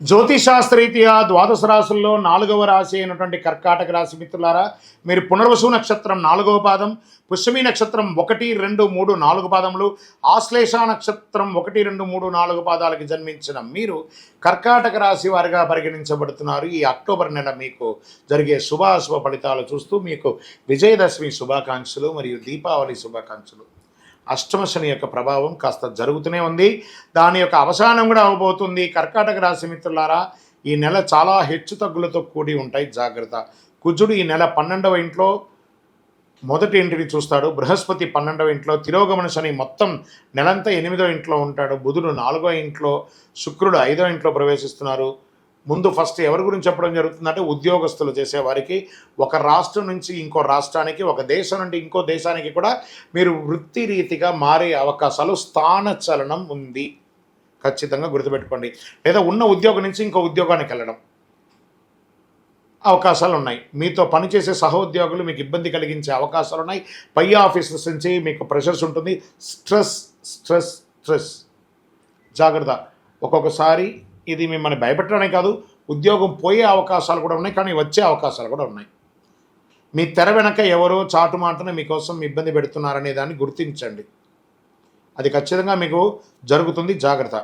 జ్యోతిషాస్త్రరీత్యా ద్వాదశ రాశుల్లో 4వ రాశి అయినటువంటి కర్కాటక రాశి మిత్రులారా, మీరు పునర్వసు నక్షత్రం 4వ పాదం, పుష్యమి నక్షత్రం 1, 2, 3, 4 పాదములు, ఆశ్లేష నక్షత్రం 1, 2, 3, 4 పాదాలకి జన్మించిన మీరు కర్కాటక రాశి వారిగా పరిగణించబడుతున్నారు. ఈ అక్టోబర్ నెల మీకు జరిగే శుభాశుభ ఫలితాలు చూస్తూ మీకు విజయదశమి శుభాకాంక్షలు మరియు దీపావళి శుభాకాంక్షలు. అష్టమ శని యొక్క ప్రభావం కాస్త జరుగుతూనే ఉంది, దాని యొక్క అవసానం కూడా అవబోతుంది. కర్కాటక రాశి మిత్రులారా, ఈ నెల చాలా హెచ్చు తగ్గులతో కూడి ఉంటాయి, జాగ్రత్త. కుజుడు ఈ నెల 12వ ఇంట్లో మొదటి ఇంటిని చూస్తాడు, బృహస్పతి 12వ ఇంట్లో, తిరోగమన శని మొత్తం నెలంతా 8వ ఇంట్లో ఉంటాడు, బుధుడు 4వ ఇంట్లో, శుక్రుడు 5వ ఇంట్లో ప్రవేశిస్తున్నారు. ముందు ఫస్ట్ ఎవరి గురించి చెప్పడం జరుగుతుందంటే ఉద్యోగస్తులు చేసేవారికి, ఒక రాష్ట్రం నుంచి ఇంకో రాష్ట్రానికి, ఒక దేశం నుండి ఇంకో దేశానికి కూడా మీరు వృత్తి రీతిగా మారే అవకాశాలు, స్థాన చలనం ఉంది, ఖచ్చితంగా గుర్తుపెట్టుకోండి. లేదా ఉన్న ఉద్యోగం నుంచి ఇంకో ఉద్యోగానికి వెళ్ళడం అవకాశాలు ఉన్నాయి. మీతో పనిచేసే సహోద్యోగులు మీకు ఇబ్బంది కలిగించే అవకాశాలు ఉన్నాయి. పై ఆఫీసర్స్ నుంచి మీకు ప్రెషర్స్ ఉంటుంది, స్ట్రెస్ స్ట్రెస్ స్ట్రెస్. జాగ్రత్త. ఒక్కొక్కసారి ఇది మిమ్మల్ని భయపెట్టడమే కాదు, ఉద్యోగం పోయే అవకాశాలు కూడా ఉన్నాయి, కానీ వచ్చే అవకాశాలు కూడా ఉన్నాయి. మీ తెర వెనక ఎవరో చాటుమాటను మీకోసం ఇబ్బంది పెడుతున్నారనే దాన్ని గుర్తించండి, అది ఖచ్చితంగా మీకు జరుగుతుంది, జాగ్రత్త.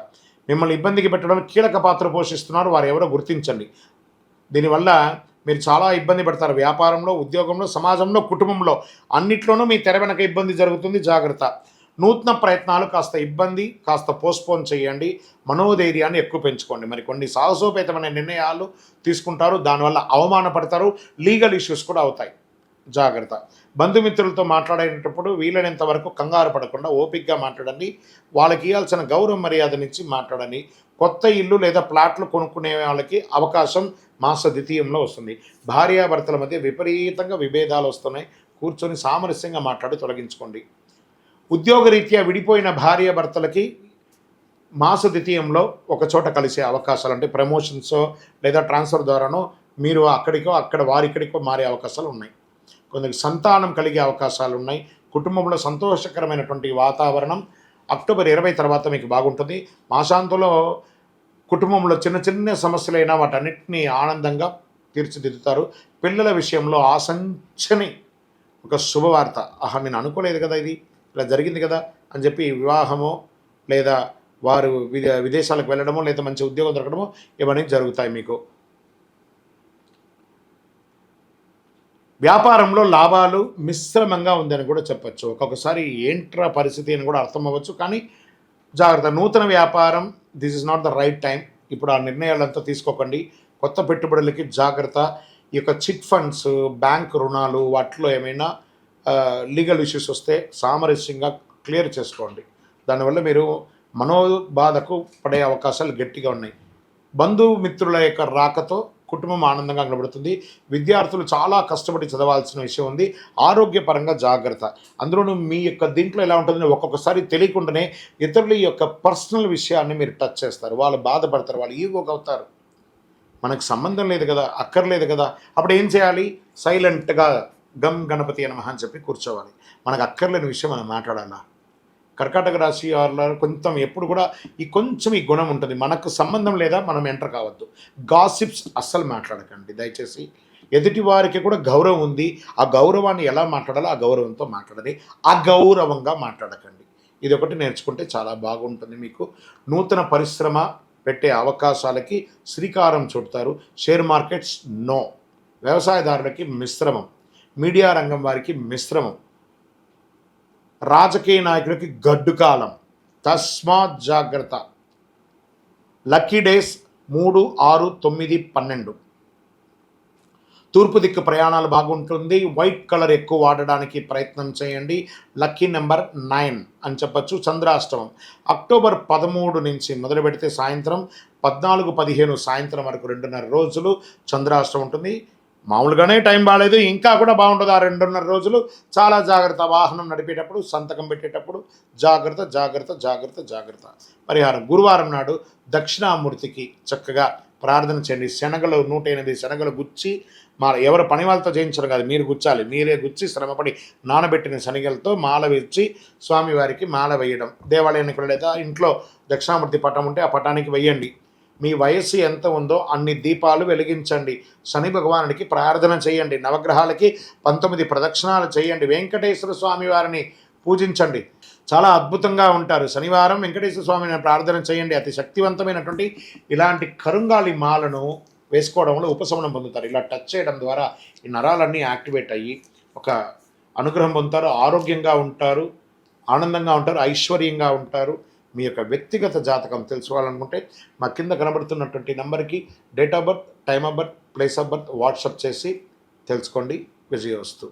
మిమ్మల్ని ఇబ్బందికి పెట్టడం కీలక పాత్ర పోషిస్తున్నారు, వారు ఎవరో గుర్తించండి. దీనివల్ల మీరు చాలా ఇబ్బంది పడతారు. వ్యాపారంలో, ఉద్యోగంలో, సమాజంలో, కుటుంబంలో అన్నిట్లోనూ మీ తెర వెనక ఇబ్బంది జరుగుతుంది, జాగ్రత్త. నూతన ప్రయత్నాలు కాస్త పోస్ట్పోన్ చేయండి, మనోధైర్యాన్ని ఎక్కువ పెంచుకోండి. మరి కొన్ని సాహసోపేతమైన నిర్ణయాలు తీసుకుంటారు, దానివల్ల అవమానపడతారు, లీగల్ ఇష్యూస్ కూడా అవుతాయి, జాగ్రత్త. బంధుమిత్రులతో మాట్లాడేటప్పుడు వీలైనంత వరకు కంగారు పడకుండా ఓపికగా మాట్లాడండి, వాళ్ళకి ఇవ్వాల్సిన గౌరవ మర్యాదనిచ్చి మాట్లాడండి. కొత్త ఇల్లు లేదా ప్లాట్లు కొనుక్కునే వాళ్ళకి అవకాశం మాస ద్వితీయంలో వస్తుంది. భార్యాభర్తల మధ్య విపరీతంగా విభేదాలు వస్తున్నాయి, కూర్చొని సామరస్యంగా మాట్లాడి తొలగించుకోండి. ఉద్యోగరీత్యా విడిపోయిన భార్యాభర్తలకి మాస ద్వితీయంలో ఒక చోట కలిసే అవకాశాలు, అంటే ప్రమోషన్సో లేదా ట్రాన్స్ఫర్ ద్వారానో మీరు అక్కడ వారిక్కడికో మారే అవకాశాలు ఉన్నాయి. కొందరికి సంతానం కలిగే అవకాశాలు ఉన్నాయి. కుటుంబంలో సంతోషకరమైనటువంటి వాతావరణం అక్టోబర్ 20 తర్వాత మీకు బాగుంటుంది. మాసాంతంలో కుటుంబంలో చిన్న చిన్న సమస్యలైనా వాటన్నిటినీ ఆనందంగా తీర్చిదిద్దుతారు. పిల్లల విషయంలో ఆశించని ఒక శుభవార్త, నేను అనుకోలేదు కదా, ఇది ఇలా జరిగింది కదా అని చెప్పి వివాహమో లేదా వారు విదేశాలకు వెళ్ళడమో లేదా మంచి ఉద్యోగం దొరకడమో ఇవన్నీ జరుగుతాయి మీకు. వ్యాపారంలో లాభాలు మిశ్రమంగా ఉందని కూడా చెప్పచ్చు. ఒక్కొక్కసారి ఏంట్రా పరిస్థితి అని కూడా అర్థం అవ్వచ్చు, కానీ జాగ్రత్త. నూతన వ్యాపారం, this is not the right time. ఇప్పుడు ఆ నిర్ణయాలంతా తీసుకోకండి. కొత్త పెట్టుబడులకి జాగ్రత్త. ఈ యొక్క చిట్ ఫండ్స్, బ్యాంక్ రుణాలు, వాటిలో ఏమైనా లీగల్ ఇష్యూస్ వస్తే సామరస్యంగా క్లియర్ చేసుకోండి. దానివల్ల మీరు మనోబాధకు పడే అవకాశాలు గట్టిగా ఉన్నాయి. బంధుమిత్రుల యొక్క రాకతో కుటుంబం ఆనందంగా కనబడుతుంది. విద్యార్థులు చాలా కష్టపడి చదవాల్సిన విషయం ఉంది. ఆరోగ్యపరంగా జాగ్రత్త. అందులోనూ మీ యొక్క దీంట్లో ఎలా ఉంటుందని ఒక్కొక్కసారి తెలియకుండానే ఇతరుల యొక్క పర్సనల్ విషయాన్ని మీరు టచ్ చేస్తారు, వాళ్ళు బాధపడతారు, వాళ్ళు ఈగోకి అవుతారు. మనకు సంబంధం లేదు కదా, అక్కర్లేదు కదా, అప్పుడు ఏం చేయాలి? సైలెంట్గా గమ్ గణపతి నమః అని చెప్పి కూర్చోవాలి. మనకు అక్కర్లేని విషయం మనం మాట్లాడాలా? కర్కాటక రాశి వారిలో కొంచెం ఎప్పుడు కూడా ఈ గుణం ఉంటుంది. మనకు సంబంధం లేదా మనం ఎంటర్ కావద్దు. గాసిప్స్ అస్సలు మాట్లాడకండి దయచేసి. ఎదుటి వారికి కూడా గౌరవం ఉంది, ఆ గౌరవాన్ని ఎలా మాట్లాడాలో ఆ గౌరవంతో మాట్లాడాలి, అగౌరవంగా మాట్లాడకండి. ఇది ఒకటి నేర్చుకుంటే చాలా బాగుంటుంది మీకు. నూతన పరిశ్రమ పెట్టే అవకాశాలకి శ్రీకారం చుడతారు. Share markets no. వ్యవసాయదారులకి మిశ్రమం, మీడియా రంగం వారికి మిశ్రమం, రాజకీయ నాయకులకి గడ్డు కాలం, తస్మాత్ జాగ్రత్త. Lucky days 3, 6, 9, 12. తూర్పు దిక్కు ప్రయాణాలు బాగుంటుంది. వైట్ కలర్ ఎక్కువ వాడడానికి ప్రయత్నం చేయండి. లక్కీ నెంబర్ 9 అని చెప్పచ్చు. చంద్రాష్టమం అక్టోబర్ 13 నుంచి మొదలు పెడితే సాయంత్రం 14, 15 సాయంత్రం వరకు 2.5 రోజులు చంద్రాష్టమం ఉంటుంది. మామూలుగానే టైం బాగాలేదు, ఇంకా కూడా బాగుంటుంది ఆ 2.5 రోజులు. చాలా జాగ్రత్త. వాహనం నడిపేటప్పుడు, సంతకం పెట్టేటప్పుడు జాగ్రత్త జాగ్రత్త జాగ్రత్త జాగ్రత్త. పరిహారం: గురువారం నాడు దక్షిణామూర్తికి చక్కగా ప్రార్థన చేయండి. శనగలు 108 శనగలు గుచ్చి, ఎవరు పని వాళ్ళతో చేయించడం కాదు, మీరు గుచ్చాలి. మీరే గుచ్చి శ్రమపడి నానబెట్టిన శనగలతో మాల వేసి స్వామివారికి మాల వేయడం. దేవాలయానికి లేదా ఇంట్లో దక్షిణామూర్తి పటం ఉంటే ఆ పటానికి వేయండి. మీ వయస్సు ఎంత ఉందో అన్ని దీపాలు వెలిగించండి. శని భగవానుడికి ప్రార్థన చేయండి. నవగ్రహాలకి 19 ప్రదక్షిణాలు చేయండి. వెంకటేశ్వర స్వామి వారిని పూజించండి. చాలా అద్భుతంగా ఉంటారు. శనివారం వెంకటేశ్వర స్వామిని ప్రార్థన చేయండి. అతి శక్తివంతమైనటువంటి ఇలాంటి కరుంగాలి మాలను వేసుకోవడంలో ఉపశమనం పొందుతారు. ఇలా టచ్ చేయడం ద్వారా ఈ నరాలన్నీ యాక్టివేట్ అయ్యి ఒక అనుగ్రహం పొందుతారు. ఆరోగ్యంగా ఉంటారు, ఆనందంగా ఉంటారు, ఐశ్వర్యంగా ఉంటారు. మీ యొక్క వ్యక్తిగత జాతకం తెలుసుకోవాలనుకుంటే మా కింద కనబడుతున్నటువంటి నెంబర్కి date of birth, time of birth, place of birth WhatsApp చేసి తెలుసుకోండి. విజయోస్తు.